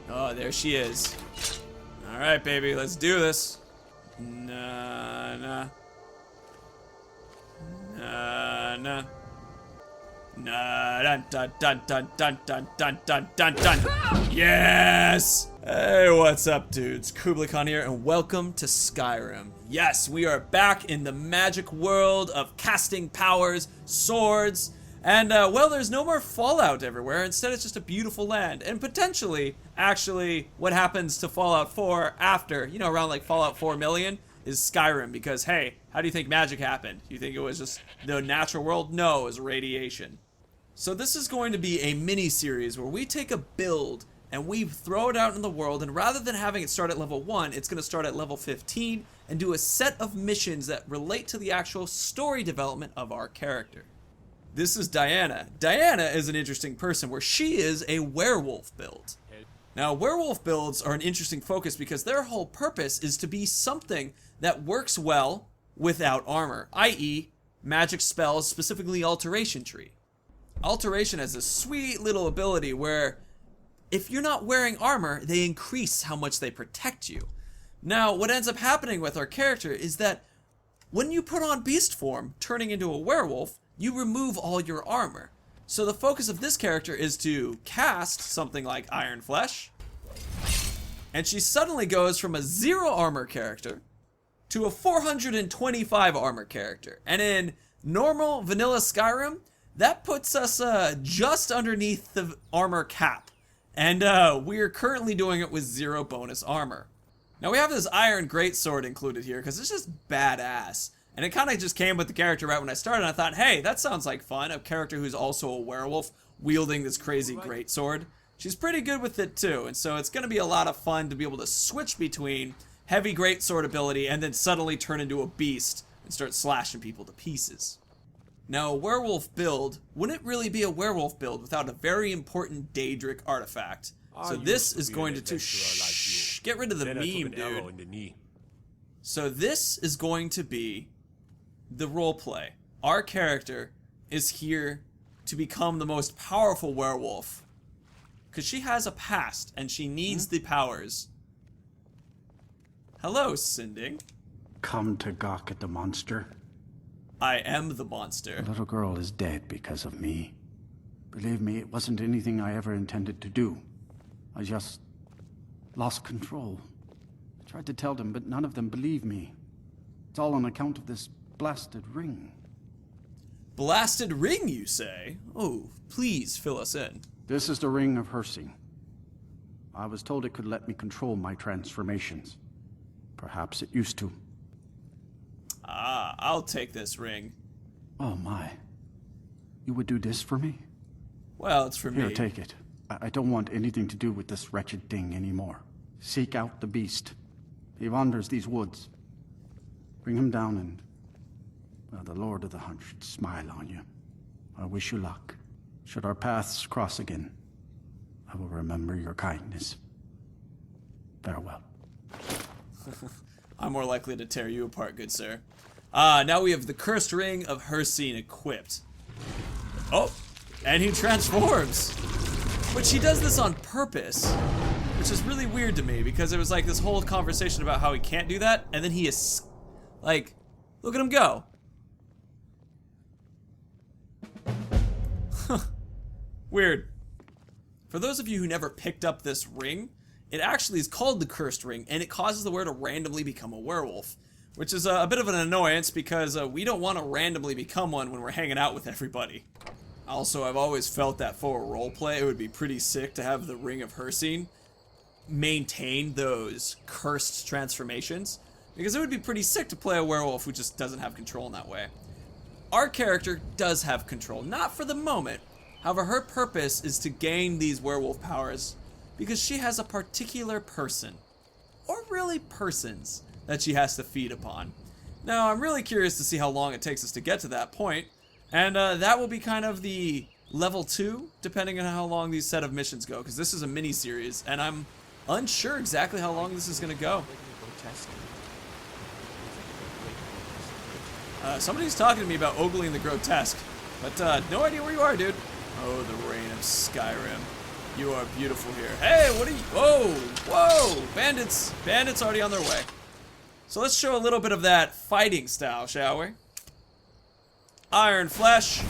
Oh, there she is. All right, baby, let's do this. Nah. Dun dun dun dun dun dun dun dun dun dun. Yes! Hey, what's up, dudes? Kublai Khan here, and welcome to Skyrim. Yes, we are back in the magic world of casting powers, swords, and, well, there's no more Fallout everywhere. Instead, it's just a beautiful land. And potentially, actually, what happens to Fallout 4 after, you know, around like Fallout 4 million, is Skyrim. Because, hey, how do you think magic happened? You think it was just the natural world? No, it was radiation. So this is going to be a mini-series where we take a build and we throw it out in the world, and rather than having it start at level 1, it's going to start at level 15 and do a set of missions that relate to the actual story development of our character. This is Diana. Diana is an interesting person where she is a werewolf build. Now, werewolf builds are an interesting focus because their whole purpose is to be something that works well without armor, i.e. magic spells, specifically Alteration Tree. Alteration has a sweet little ability where if you're not wearing armor, they increase how much they protect you. Now, what ends up happening with our character is that when you put on beast form, turning into a werewolf, you remove all your armor. So the focus of this character is to cast something like Iron Flesh, and she suddenly goes from a 0 armor character to a 425 armor character. And in normal vanilla Skyrim, that puts us just underneath the armor cap. And we're currently doing it with 0 bonus armor. Now we have this iron greatsword included here because it's just badass. And it kind of just came with the character right when I started. And I thought, hey, that sounds like fun. A character who's also a werewolf wielding this crazy greatsword. She's pretty good with it too. And so it's going to be a lot of fun to be able to switch between heavy greatsword ability and then suddenly turn into a beast and start slashing people to pieces. Now, a werewolf build wouldn't really be a werewolf build without a very important Deadric artifact. So this is going to get rid of the meme, dude. So this is going to be the roleplay. Our character is here to become the most powerful werewolf because she has a past and she needs the powers. Hello, Sinding. Come to gawk at the monster. I am the monster. The little girl is dead because of me. Believe me, it wasn't anything I ever intended to do. I just lost control. I tried to tell them, but none of them believed me. It's all on account of this blasted ring. Blasted ring, you say? Oh, please fill us in. This is the ring of Hircine. I was told it could let me control my transformations. Perhaps it used to. Ah, I'll take this ring. Oh my. You would do this for me? Well, it's for me. Here, take it. I don't want anything to do with this wretched thing anymore. Seek out the beast. He wanders these woods. Bring him down and, well, the Lord of the Hunt should smile on you. I wish you luck. Should our paths cross again, I will remember your kindness. Farewell. I'm more likely to tear you apart, good sir. Now we have the cursed ring of Hircine equipped. Oh, and he transforms. But she does this on purpose, which is really weird to me because there was like this whole conversation about how he can't do that, and then he is, like, look at him go. Weird. For those of you who never picked up this ring, it actually is called the Cursed Ring, and it causes the wearer to randomly become a werewolf, which is a bit of an annoyance because we don't want to randomly become one when we're hanging out with everybody. Also, I've always felt that for a roleplay, it would be pretty sick to have the Ring of Hircine maintain those cursed transformations, because it would be pretty sick to play a werewolf who just doesn't have control in that way. Our character does have control, not for the moment. However, her purpose is to gain these werewolf powers because she has a particular person, or really persons, that she has to feed upon. Now, I'm really curious to see how long it takes us to get to that point, and that will be kind of the level 2, depending on how long these set of missions go, because this is a mini-series, and I'm unsure exactly how long this is going to go. Somebody's talking to me about ogling the grotesque, but no idea where you are, dude. Oh, the reign of Skyrim. You are beautiful here. Hey, what are you? Whoa, whoa, bandits. Bandits already on their way. So let's show a little bit of that fighting style, shall we? Iron flesh.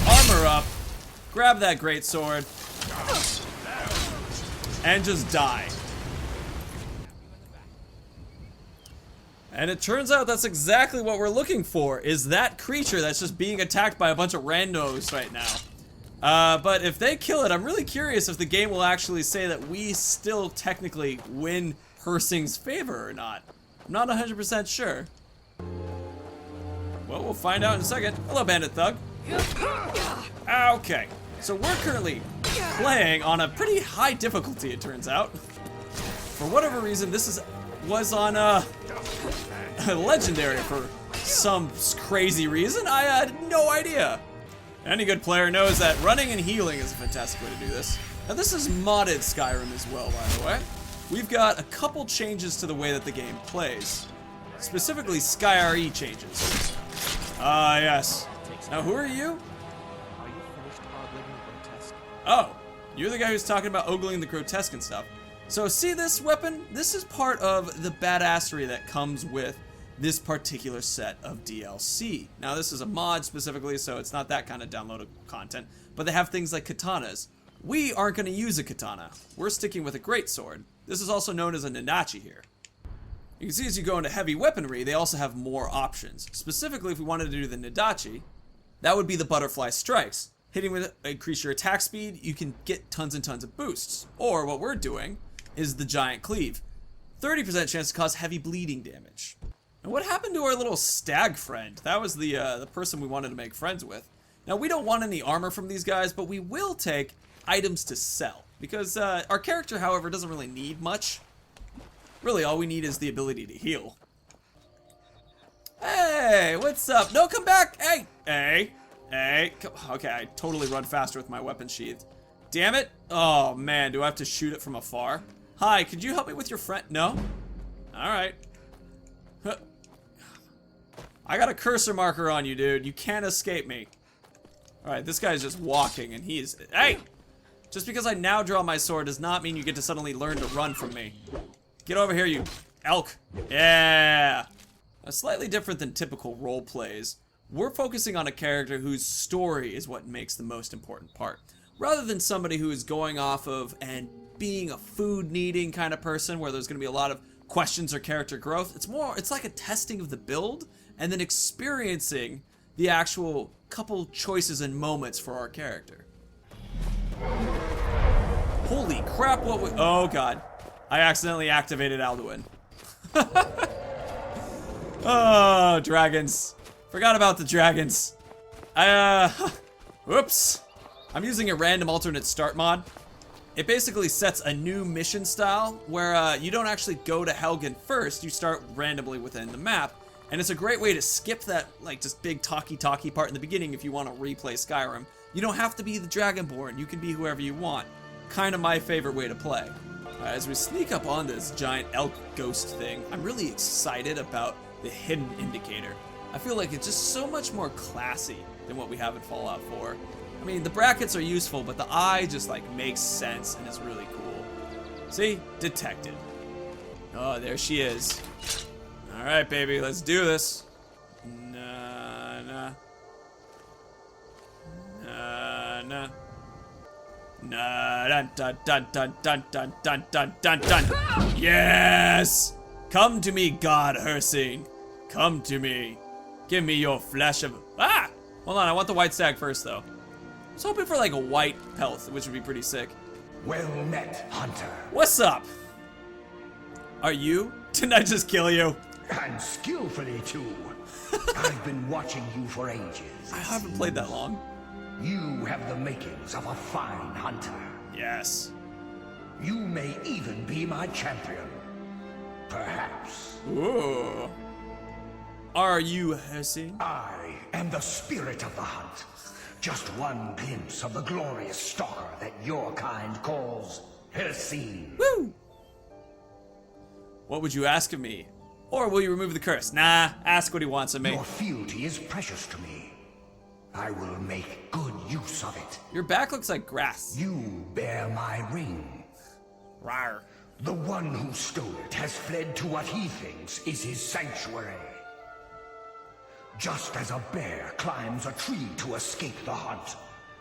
Armor up. Grab that great sword. And just die. And it turns out that's exactly what we're looking for, is that creature that's just being attacked by a bunch of randos right now. But if they kill it, I'm really curious if the game will actually say that we still technically win Hircine's favor or not. I'm not 100% sure. Well, we'll find out in a second. Hello, Bandit Thug. Okay, so we're currently playing on a pretty high difficulty, it turns out. For whatever reason, this was on legendary for some crazy reason. I had no idea. Any good player knows that running and healing is a fantastic way to do this. Now this is modded Skyrim as well, by the way. We've got a couple changes to the way that the game plays. Specifically Skyrim changes. Yes. Now who are you? Oh, you're the guy who's talking about ogling the grotesque and stuff. So see this weapon? This is part of the badassery that comes with this particular set of DLC. Now this is a mod specifically, so it's not that kind of downloadable content, but they have things like katanas. We aren't going to use a katana. We're sticking with a greatsword. This is also known as a nanachi here. You can see as you go into heavy weaponry, they also have more options. Specifically, if we wanted to do the nadachi, that would be the butterfly strikes. Hitting with increase your attack speed, you can get tons and tons of boosts. Or what we're doing is the giant cleave. 30% chance to cause heavy bleeding damage. And what happened to our little stag friend? That was the person we wanted to make friends with. Now we don't want any armor from these guys, but we will take items to sell. Because our character, however, doesn't really need much. Really, all we need is the ability to heal. Hey, what's up? No, come back! Hey! Hey! Hey! Okay, I totally run faster with my weapon sheathed. Damn it! Oh man, do I have to shoot it from afar? Hi, could you help me with your friend? No? Alright. I got a cursor marker on you, dude. You can't escape me. Alright, this guy's just walking and he's... Hey! Just because I now draw my sword does not mean you get to suddenly learn to run from me. Get over here, you elk. Yeah! Now, slightly different than typical role plays, we're focusing on a character whose story is what makes the most important part. Rather than somebody who is going off of and being a food-needing kind of person where there's going to be a lot of questions or character growth, it's like a testing of the build and then experiencing the actual couple choices and moments for our character. Holy crap, what was... Oh god. I accidentally activated Alduin. Oh, dragons. Forgot about the dragons. Whoops. I'm using a random alternate start mod. It basically sets a new mission style where you don't actually go to Helgen first, you start randomly within the map. And it's a great way to skip that, like, just big talky part in the beginning if you want to replay Skyrim. You don't have to be the Dragonborn, you can be whoever you want. Kind of my favorite way to play. As we sneak up on this giant elk ghost thing, I'm really excited about the hidden indicator. I feel like it's just so much more classy than what we have in Fallout 4. I mean, the brackets are useful, but the eye just like makes sense and is really cool. See? Detected. Oh, there she is. Alright, baby, let's do this. Nah. Nah. Dun dun dun dun dun dun dun dun dun dun. Yes! Come to me, God Hircine. Come to me. Give me your flesh of... Ah! Hold on, I want the white stag first, though. I was hoping for like a white pelt, which would be pretty sick. Well met, Hunter. What's up? Are you? Didn't I just kill you? And skillfully, too. I've been watching you for ages. I haven't played that long. You have the makings of a fine hunter. Yes. You may even be my champion. Perhaps. Ooh. Are you Hircine? I am the spirit of the hunt. Just one glimpse of the glorious stalker that your kind calls Hircine. Woo! What would you ask of me? Or will you remove the curse? Nah, ask what he wants of me. Your fealty is precious to me. I will make good use of it. Your back looks like grass. You bear my ring. Rawr. The one who stole it has fled to what he thinks is his sanctuary. Just as a bear climbs a tree to escape the hunt,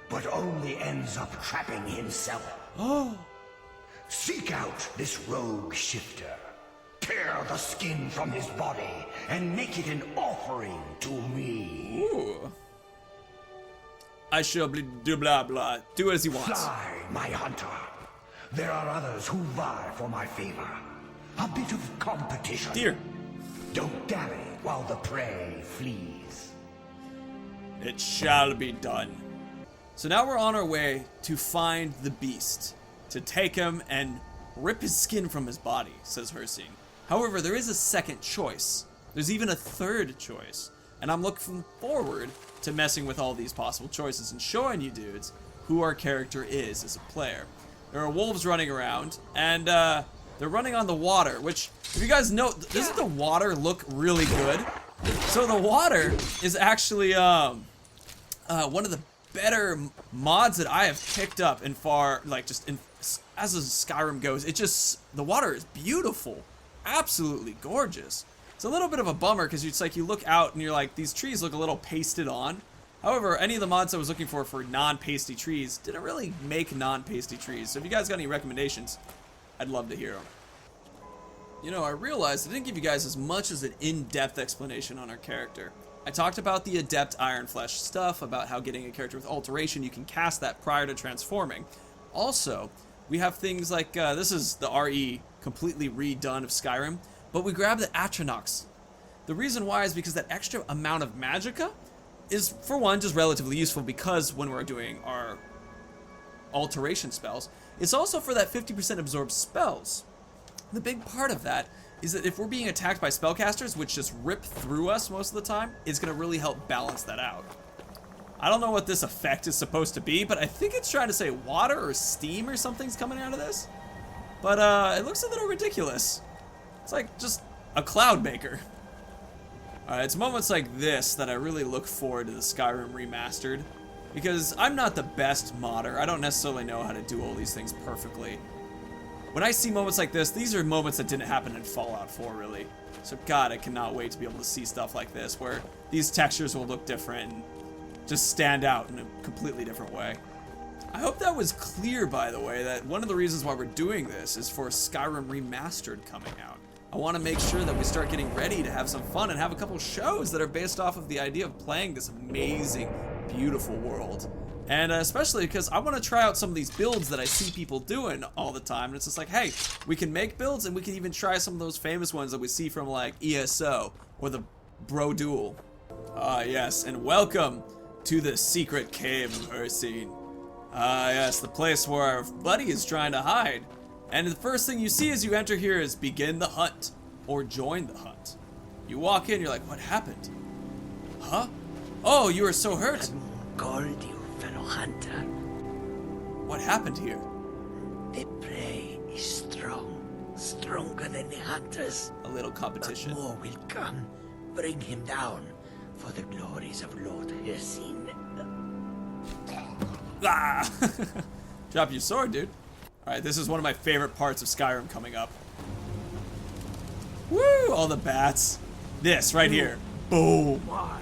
but only ends up trapping himself. Oh. Seek out this rogue shifter. Tear the skin from his body and make it an offering to me. Ooh. I shall do blah blah. Do as he wants. Fly, my hunter. There are others who vie for my favor. A bit of competition. Dear. Don't dally while the prey flees. It shall be done. So now we're on our way to find the beast, to take him and rip his skin from his body, says Hircine. However, there is a second choice. There's even a third choice. And I'm looking forward to messing with all these possible choices and showing you dudes who our character is as a player. There are wolves running around, and they're running on the water, which, if you guys know, doesn't the water look really good? So the water is actually one of the better mods that I have picked up in far, like just in, as Skyrim goes. It just, the water is beautiful, absolutely gorgeous. It's a little bit of a bummer because it's like you look out and you're like, these trees look a little pasted on. However, any of the mods I was looking for non-pasty trees didn't really make non-pasty trees. So if you guys got any recommendations, I'd love to hear them. You know, I realized I didn't give you guys as much as an in-depth explanation on our character. I talked about the Adept Ironflesh stuff, about how getting a character with alteration, you can cast that prior to transforming. Also, we have things like, this is the RE completely redone of Skyrim, but we grab the Atronachs. The reason why is because that extra amount of magicka is, for one, just relatively useful because when we're doing our alteration spells, it's also for that 50% absorb spells. The big part of that is that if we're being attacked by spellcasters, which just rip through us most of the time, it's going to really help balance that out. I don't know what this effect is supposed to be, but I think it's trying to say water or steam or something's coming out of this. But it looks a little ridiculous. It's like just a cloud maker. Alright, it's moments like this that I really look forward to the Skyrim Remastered, because I'm not the best modder. I don't necessarily know how to do all these things perfectly. When I see moments like this, these are moments that didn't happen in Fallout 4, really. So God, I cannot wait to be able to see stuff like this, where these textures will look different and just stand out in a completely different way. I hope that was clear, by the way, that one of the reasons why we're doing this is for Skyrim Remastered coming out. I want to make sure that we start getting ready to have some fun and have a couple shows that are based off of the idea of playing this amazing, beautiful world. And especially because I want to try out some of these builds that I see people doing all the time. And it's just like, hey, we can make builds and we can even try some of those famous ones that we see from like ESO or the Bro Duel. Ah, yes, and welcome to the secret cave of Hircine. Ah, yes, the place where our buddy is trying to hide. And the first thing you see as you enter here is begin the hunt, or join the hunt. You walk in, you're like, what happened? Huh? Oh, you are so hurt. Called you, fellow hunter. What happened here? The prey is strong, stronger than the hunters. A little But competition. more will come. Bring him down for the glories of Lord Hircine. Ah! Drop your sword, dude. Alright, this is one of my favorite parts of Skyrim coming up. Woo! All the bats. This, right here. Boom. Why?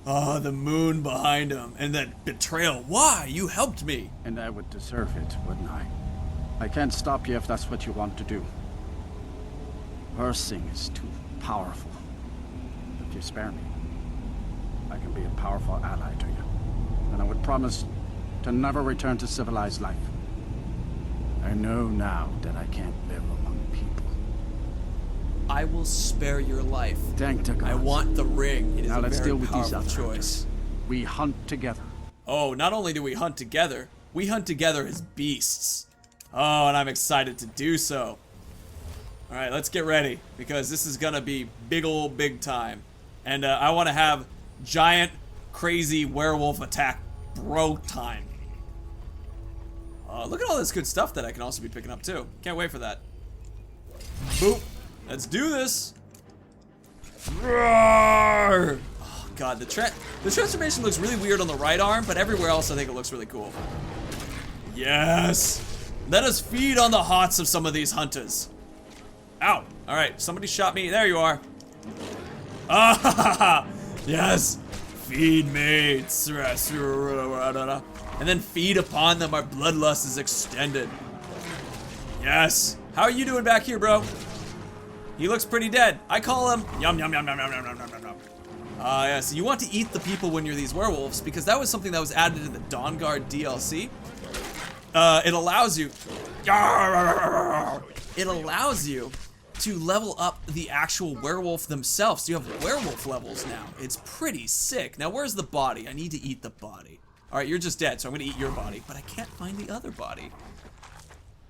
Oh, the moon behind him. And that betrayal. Why? You helped me. And I would deserve it, wouldn't I? I can't stop you if that's what you want to do. Hircine is too powerful. If you spare me, I can be a powerful ally to you. And I would promise to never return to civilized life. I know now that I can't live among people. I will spare your life. Thank the gods. I want the ring. It is Now a let's very deal with these powerful other choice. hunters. We hunt together. Oh, not only do we hunt together, we hunt together as beasts. Oh, and I'm excited to do so. Alright, let's get ready, because this is gonna be big time. And I want to have giant, crazy werewolf attack bro time. Look at all this good stuff that I can also be picking up too. Can't wait for that. Boop. Let's do this. Roar! Oh god, the transformation looks really weird on the right arm, but everywhere else I think it looks really cool. Yes! Let us feed on the hearts of some of these hunters. Ow! Alright, somebody shot me. There you are. Ah! Yes! Feed me! And then feed upon them, our bloodlust is extended. Yes! How are you doing back here, bro? He looks pretty dead. I call him yum yum yum yum yum yum yum yum yum. Yeah, so you want to eat the people when you're these werewolves, because that was something that was added in the Dawnguard DLC. It allows you... It allows you to level up the actual werewolf themselves. So you have werewolf levels now. It's pretty sick. Now, where's the body? I need to eat the body. All right, you're just dead, so I'm gonna eat your body, but I can't find the other body.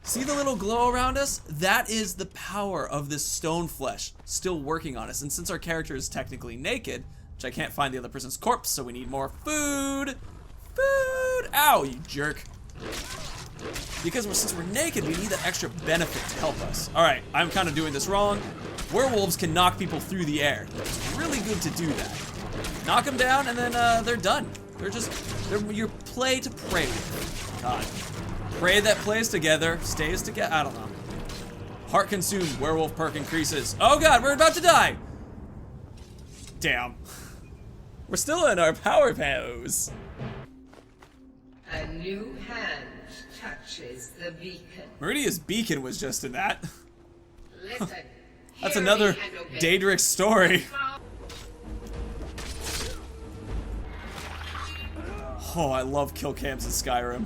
See the little glow around us? That is the power of this stone flesh still working on us. And since our character is technically naked, which I can't find the other person's corpse, so we need more food. Food! Ow, you jerk. Because since we're naked, we need that extra benefit to help us. All right, I'm kind of doing this wrong. Werewolves can knock people through the air. It's really good to do that. Knock them down, and then they're done. They're your play to prey with. God. Prey that plays together, stays together. I don't know. Heart consumed, werewolf perk increases. Oh god, we're about to die. Damn. We're still in our power pose. A new hand touches the beacon. Meridia's beacon was just in that. Listen. That's another Deadric story. Oh, I love kill cams in Skyrim.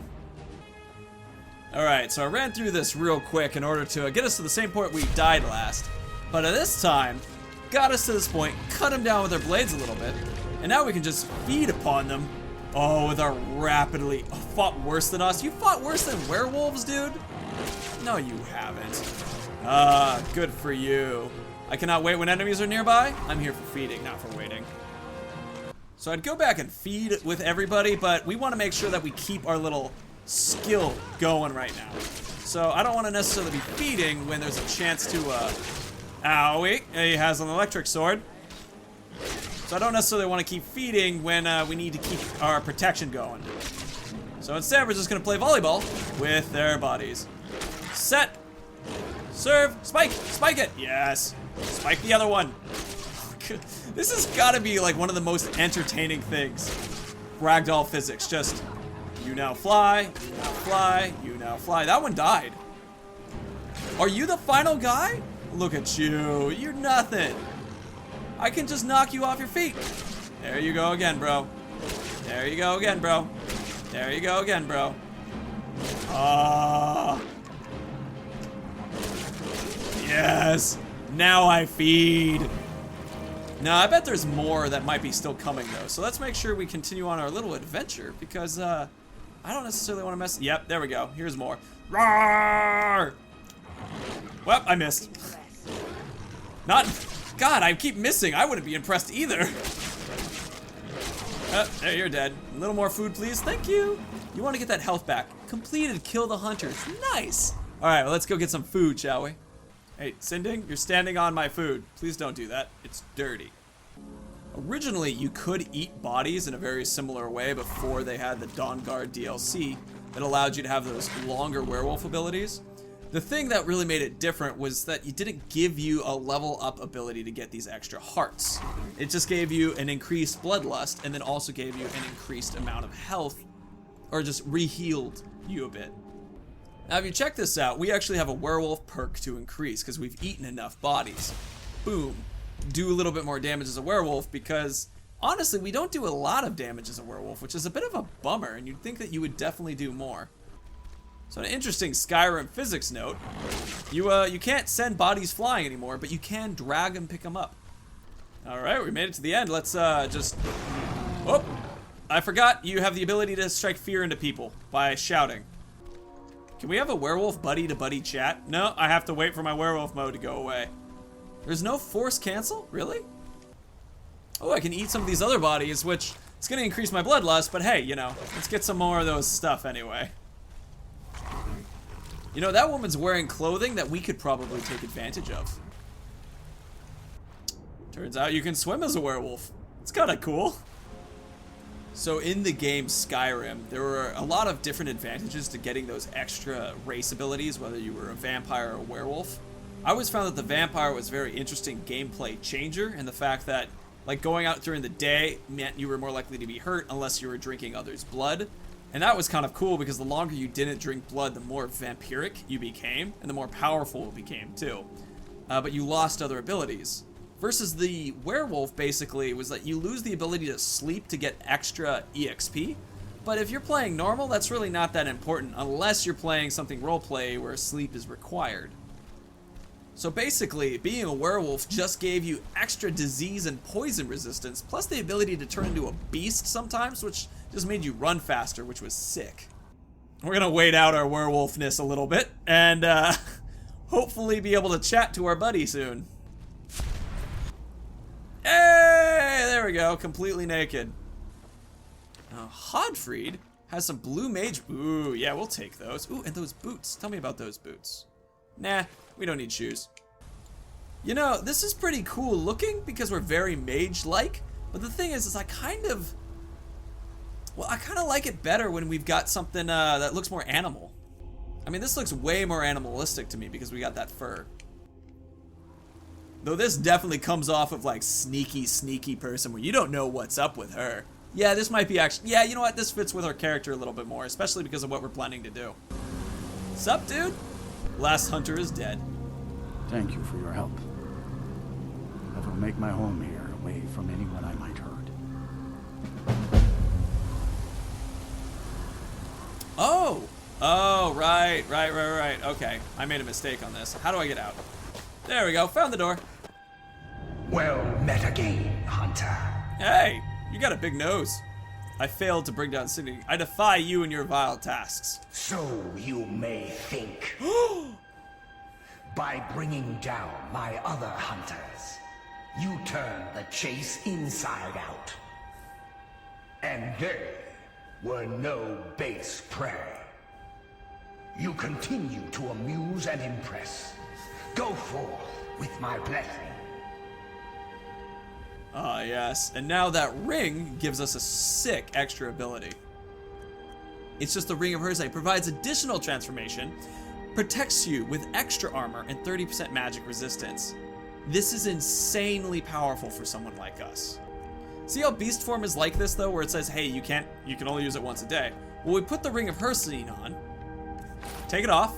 Alright, so I ran through this real quick in order to get us to the same point we died last. But at this time, got us to this point, cut them down with our blades a little bit, and now we can just feed upon them. Oh, with our rapidly... fought worse than us? You fought worse than werewolves, dude? No, you haven't. Good for you. I cannot wait when enemies are nearby. I'm here for feeding, not for waiting. So I'd go back and feed with everybody, but we want to make sure that we keep our little skill going right now. So I don't want to necessarily be feeding when there's a chance to, owie, he has an electric sword. So I don't necessarily want to keep feeding when we need to keep our protection going. So instead, we're just going to play volleyball with their bodies. Set. Serve. Spike. Spike it. Yes. Spike the other one. This has got to be like one of the most entertaining things. Ragdoll physics. Just, you now fly, you now fly, you now fly. That one died. Are you the final guy? Look at you. You're nothing. I can just knock you off your feet. There you go again, bro. There you go again, bro. There you go again, bro. Ah. Yes. Now I feed. Now, I bet there's more that might be still coming, though. So let's make sure we continue on our little adventure, because I don't necessarily want to mess... Yep, there we go. Here's more. Roar! Well, I missed. Not... God, I keep missing. I wouldn't be impressed either. There, you're dead. A little more food, please. Thank you. You want to get that health back. Completed. Kill the hunters. Nice. All right, well, let's go get some food, shall we? Hey, Sinding, you're standing on my food. Please don't do that. It's dirty. Originally, you could eat bodies in a very similar way before they had the Dawnguard DLC that allowed you to have those longer werewolf abilities. The thing that really made it different was that it didn't give you a level up ability to get these extra hearts. It just gave you an increased bloodlust and then also gave you an increased amount of health, or just re-healed you a bit. Now, if you check this out, we actually have a werewolf perk to increase because we've eaten enough bodies. Boom. Do a little bit more damage as a werewolf because, honestly, we don't do a lot of damage as a werewolf, which is a bit of a bummer, and you'd think that you would definitely do more. So an interesting Skyrim physics note, you can't send bodies flying anymore, but you can drag and pick them up. All right, we made it to the end. Let's just... Oh, I forgot you have the ability to strike fear into people by shouting. Can we have a werewolf buddy-to-buddy chat? No, I have to wait for my werewolf mode to go away. There's no force cancel? Really? Oh, I can eat some of these other bodies, which is going to increase my bloodlust, but hey, you know, let's get some more of those stuff anyway. You know, that woman's wearing clothing that we could probably take advantage of. Turns out you can swim as a werewolf. It's kind of cool. So in the game Skyrim, there were a lot of different advantages to getting those extra race abilities, whether you were a vampire or a werewolf. I always found that the vampire was a very interesting gameplay changer, and the fact that like going out during the day meant you were more likely to be hurt unless you were drinking others' blood. And that was kind of cool because the longer you didn't drink blood, the more vampiric you became, and the more powerful it became too. But you lost other abilities. Versus the werewolf, basically, was that you lose the ability to sleep to get extra EXP. But if you're playing normal, that's really not that important unless you're playing something roleplay where sleep is required. So basically, being a werewolf just gave you extra disease and poison resistance, plus the ability to turn into a beast sometimes, which just made you run faster, which was sick. We're gonna wait out our werewolfness a little bit, and hopefully be able to chat to our buddy soon. Hey, there we go, completely naked. Now, Hodfried has some blue mage. Ooh, yeah, we'll take those. Ooh, and those boots. Tell me about those boots. Nah, we don't need shoes. You know, this is pretty cool looking because we're very mage-like, but the thing is I kind of like it better when we've got something that looks more animal. I mean, this looks way more animalistic to me because we got that fur. Though this definitely comes off of like sneaky person where you don't know what's up with her. Yeah, this might be actually, yeah, you know what? This fits with our character a little bit more, especially because of what we're planning to do. Sup, dude? Last hunter is dead. Thank you for your help. I will make my home here, away from anyone I might hurt. Oh, right. Okay, I made a mistake on this. How do I get out? There we go, found the door. Well met again, Hunter. Hey, you got a big nose. I failed to bring down Sydney. I defy you and your vile tasks. So you may think. By bringing down my other hunters, you turn the chase inside out. And they were no base prey. You continue to amuse and impress. Go forth with my blessing. Ah, yes. And now that ring gives us a sick extra ability. It's just the Ring of Hircine. Provides additional transformation, protects you with extra armor and 30% magic resistance. This is insanely powerful for someone like us. See how beast form is like this though, where it says, hey, you can only use it once a day. Well, we put the Ring of Hircine on, take it off,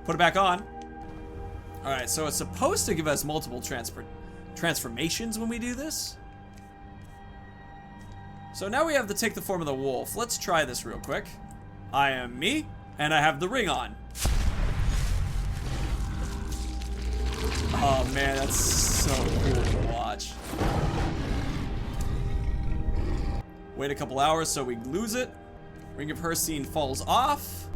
put it back on. All right, so it's supposed to give us multiple transformations when we do this. So now we have to take the form of the wolf. Let's try this real quick. I am me, and I have the ring on. Oh man, that's so cool to watch. Wait a couple hours so we lose it. Ring of Hircine falls off.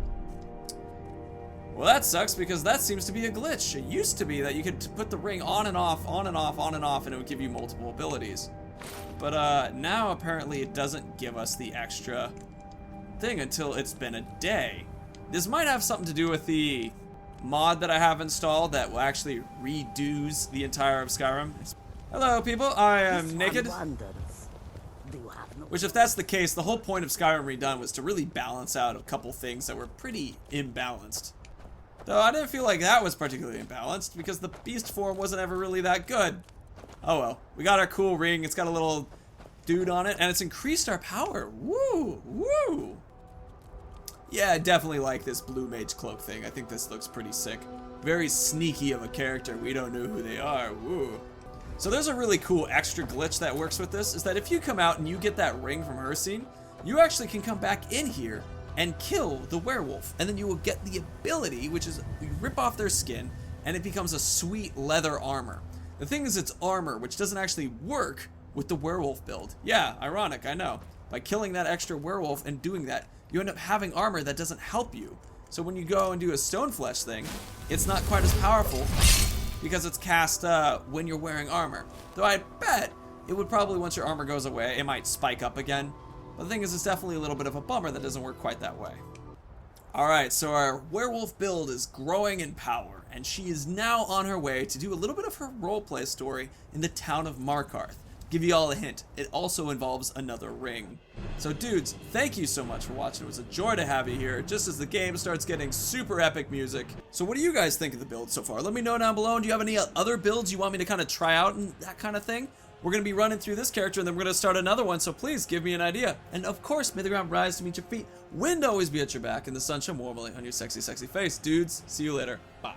Well, that sucks because that seems to be a glitch. It used to be that you could put the ring on and off, on and off, on and off, and it would give you multiple abilities. But now apparently it doesn't give us the extra thing until it's been a day. This might have something to do with the mod that I have installed that will actually redoes the entire of Skyrim. Hello, people. I am naked. Which, if that's the case, the whole point of Skyrim Redone was to really balance out a couple things that were pretty imbalanced. Though I didn't feel like that was particularly imbalanced because the beast form wasn't ever really that good. Oh well, we got our cool ring. It's got a little dude on it, and it's increased our power. Woo, woo. Yeah, I definitely like this blue mage cloak thing. I think this looks pretty sick. Very sneaky of a character. We don't know who they are. Woo. So there's a really cool extra glitch that works with this, is that if you come out and you get that ring from Hircine, you actually can come back in here and kill the werewolf, and then you will get the ability, which is you rip off their skin, and it becomes a sweet leather armor. The thing is, it's armor, which doesn't actually work with the werewolf build. Yeah, ironic, I know. By killing that extra werewolf and doing that, you end up having armor that doesn't help you. So when you go and do a stone flesh thing, it's not quite as powerful because it's cast when you're wearing armor. Though I bet it would probably, once your armor goes away, it might spike up again. But the thing is, it's definitely a little bit of a bummer that doesn't work quite that way. Alright, so our werewolf build is growing in power, and she is now on her way to do a little bit of her roleplay story in the town of Markarth. Give you all a hint, it also involves another ring. So dudes, thank you so much for watching. It was a joy to have you here, just as the game starts getting super epic music. So what do you guys think of the build so far? Let me know down below, and do you have any other builds you want me to kind of try out and that kind of thing? We're going to be running through this character, and then we're going to start another one, so please give me an idea. And of course, may the ground rise to meet your feet. Wind always be at your back, and the sun shine warmly on your sexy, sexy face. Dudes, see you later. Bye.